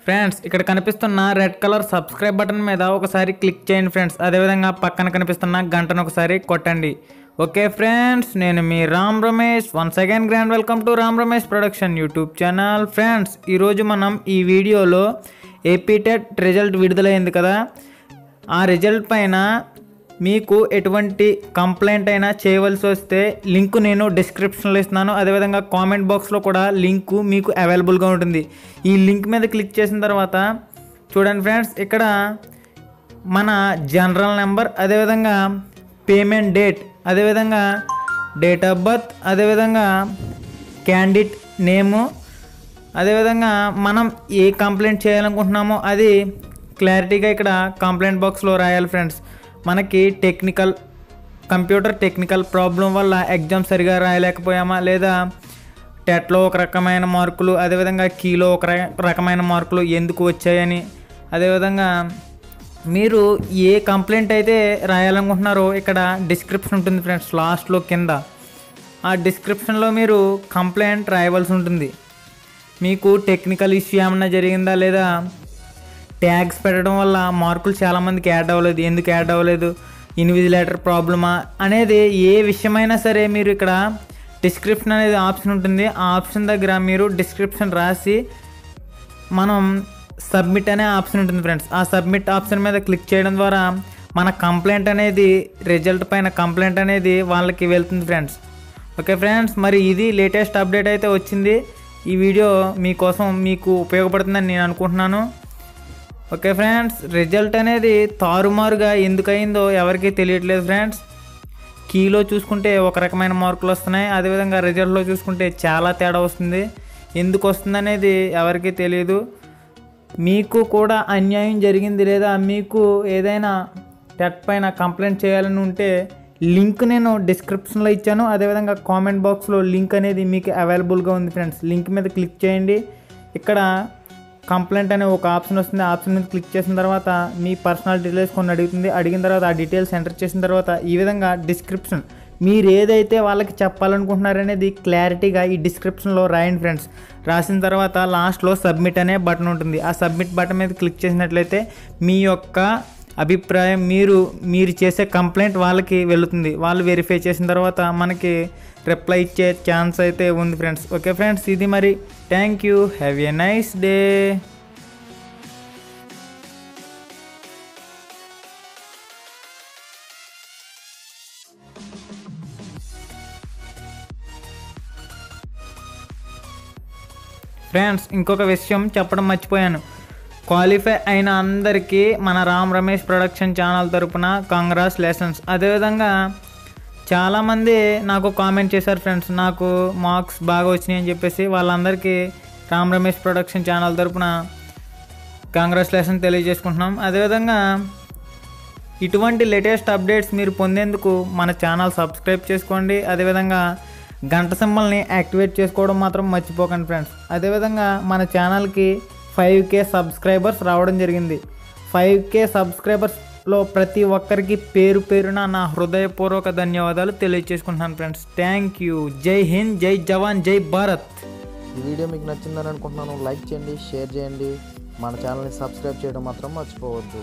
Friends ఇక్కడ కనిపిస్తున్న red colour subscribe button మీద ఒకసారి క్లిక్ చేయండి ఫ్రెండ్స్. అదేవిధంగా పక్కన కనిపిస్తున్న గంటను ఒకసారి కొట్టండి. ఓకే ఫ్రెండ్స్, నేను మీ Ram Ramesh. Once again grand welcome to Ram Ramesh production YouTube channel. Friends, ఈరోజు మనం ఈ వీడియోలో ఏపీ టెట్ రిజల్ట్ విడుదలైంది కదా, ఆ రిజల్ట్ పైన మీకు ఎటువంటి కంప్లైంట్ అయినా చేయవలసి వస్తే లింక్ నేను డిస్క్రిప్షన్లో ఇస్తున్నాను. అదేవిధంగా కామెంట్ బాక్స్లో కూడా లింకు మీకు అవైలబుల్గా ఉంటుంది. ఈ లింక్ మీద క్లిక్ చేసిన తర్వాత చూడండి ఫ్రెండ్స్, ఇక్కడ మన జనరల్ నెంబర్, అదేవిధంగా పేమెంట్ డేట్, అదేవిధంగా డేట్ ఆఫ్ బర్త్, అదేవిధంగా క్యాండిడేట్ నేము, అదేవిధంగా మనం ఏ కంప్లైంట్ చేయాలనుకుంటున్నామో అది క్లారిటీగా ఇక్కడ కంప్లైంట్ బాక్స్లో రాయాలి ఫ్రెండ్స్. మనకి కంప్యూటర్ టెక్నికల్ ప్రాబ్లం వల్ల ఎగ్జామ్ సరిగా రాయలేకపోయామా, లేదా టెట్లో ఒక రకమైన మార్కులు, అదేవిధంగా కీలో ఒక రకమైన మార్కులు ఎందుకు వచ్చాయని, అదేవిధంగా మీరు ఏ కంప్లైంట్ అయితే రాయాలనుకుంటున్నారో ఇక్కడ డిస్క్రిప్షన్ ఉంటుంది ఫ్రెండ్స్, లాస్ట్లో కింద ఆ డిస్క్రిప్షన్లో మీరు కంప్లైంట్ రాయవలసి ఉంటుంది. మీకు టెక్నికల్ ఇష్యూ ఏమన్నా జరిగిందా, లేదా ట్యాగ్స్ పెట్టడం వల్ల మార్కులు చాలామందికి యాడ్ అవ్వలేదు, ఎందుకు యాడ్ అవ్వలేదు, ఇన్విజిలేటర్ ప్రాబ్లమా అనేది ఏ విషయమైనా సరే మీరు ఇక్కడ డిస్క్రిప్షన్ అనేది ఆప్షన్ ఉంటుంది. ఆ ఆప్షన్ దగ్గర మీరు డిస్క్రిప్షన్ రాసి మనం సబ్మిట్ అనే ఆప్షన్ ఉంటుంది ఫ్రెండ్స్. ఆ సబ్మిట్ ఆప్షన్ మీద క్లిక్ చేయడం ద్వారా మన కంప్లైంట్ అనేది, రిజల్ట్ పైన కంప్లైంట్ అనేది వాళ్ళకి వెళ్తుంది ఫ్రెండ్స్. ఓకే ఫ్రెండ్స్, మరి ఇది లేటెస్ట్ అప్డేట్ అయితే వచ్చింది. ఈ వీడియో మీకోసం మీకు ఉపయోగపడుతుందని నేను అనుకుంటున్నాను. ఓకే ఫ్రెండ్స్, రిజల్ట్ అనేది తారుమారుగా ఎందుకు అయిందో ఎవరికీ తెలియట్లేదు ఫ్రెండ్స్. కీలో చూసుకుంటే ఒక రకమైన మార్కులు వస్తున్నాయి, అదేవిధంగా రిజల్ట్లో చూసుకుంటే చాలా తేడా వస్తుంది. ఎందుకు వస్తుంది అనేది ఎవరికీ తెలియదు. మీకు కూడా అన్యాయం జరిగింది, లేదా మీకు ఏదైనా టెట్ పైన కంప్లైంట్ చేయాలని ఉంటే లింక్ నేను డిస్క్రిప్షన్లో ఇచ్చాను. అదేవిధంగా కామెంట్ బాక్స్లో లింక్ అనేది మీకు అవైలబుల్గా ఉంది ఫ్రెండ్స్. లింక్ మీద క్లిక్ చేయండి. ఇక్కడ కంప్లైంట్ అనే ఒక ఆప్షన్ వస్తుంది. ఆ ఆప్షన్ మీద క్లిక్ చేసిన తర్వాత మీ పర్సనల్ డీటెయిల్స్ కొన్ని అడుగుతుంది. అడిగిన తర్వాత ఆ డీటెయిల్స్ ఎంటర్ చేసిన తర్వాత ఈ విధంగా డిస్క్రిప్షన్ మీరు ఏదైతే వాళ్ళకి చెప్పాలనుకుంటున్నారనేది క్లారిటీగా ఈ డిస్క్రిప్షన్లో రాయండి ఫ్రెండ్స్. రాసిన తర్వాత లాస్ట్లో సబ్మిట్ అనే బటన్ ఉంటుంది. ఆ సబ్మిట్ బటన్ మీద క్లిక్ చేసినట్లయితే మీ యొక్క అభిప్రాయం, మీరు చేసే కంప్లైంట్ వాళ్ళకి వెళుతుంది. వాళ్ళు వెరిఫై చేసిన తర్వాత మనకి రిప్లై ఇచ్చే ఛాన్స్ అయితే ఉంది ఫ్రెండ్స్. ఓకే ఫ్రెండ్స్, ఇది మరి. Thank you, have a nice day. Friends, ఇంకొక విషయం చెప్పడం మర్చిపోయాను. క్వాలిఫై అయిన అందరికీ మన రామ్ రమేష్ ప్రొడక్షన్ ఛానల్ తరపున కంగ్రాచులేషన్స్. అదేవిధంగా చాలామంది నాకు కామెంట్ చేశారు ఫ్రెండ్స్, నాకు మార్క్స్ బాగా వచ్చినాయి అని చెప్పేసి. వాళ్ళందరికీ రామ్ రమేష్ ప్రొడక్షన్ ఛానల్ తరపున కంగ్రాచులేషన్స్ తెలియజేసుకుంటున్నాం. అదేవిధంగా ఇటువంటి లేటెస్ట్ అప్డేట్స్ మీరు పొందేందుకు మన ఛానల్ సబ్స్క్రైబ్ చేసుకోండి. అదేవిధంగా గంట సింబల్ని యాక్టివేట్ చేసుకోవడం మాత్రం మర్చిపోకండి ఫ్రెండ్స్. అదేవిధంగా మన ఛానల్కి 5K సబ్స్క్రైబర్స్ రావడం జరిగింది. 5K సబ్స్క్రైబర్స్లో ప్రతి ఒక్కరికి పేరు పేరున నా హృదయపూర్వక ధన్యవాదాలు తెలియజేసుకుంటున్నాను ఫ్రెండ్స్. Thank you. జై హింద్, జై జవాన్, జై భారత్. ఈ వీడియో మీకు నచ్చిందని అనుకుంటున్నాను. లైక్ చేయండి, షేర్ చేయండి, మన ఛానల్ని సబ్స్క్రైబ్ చేయడం మాత్రం మర్చిపోవద్దు.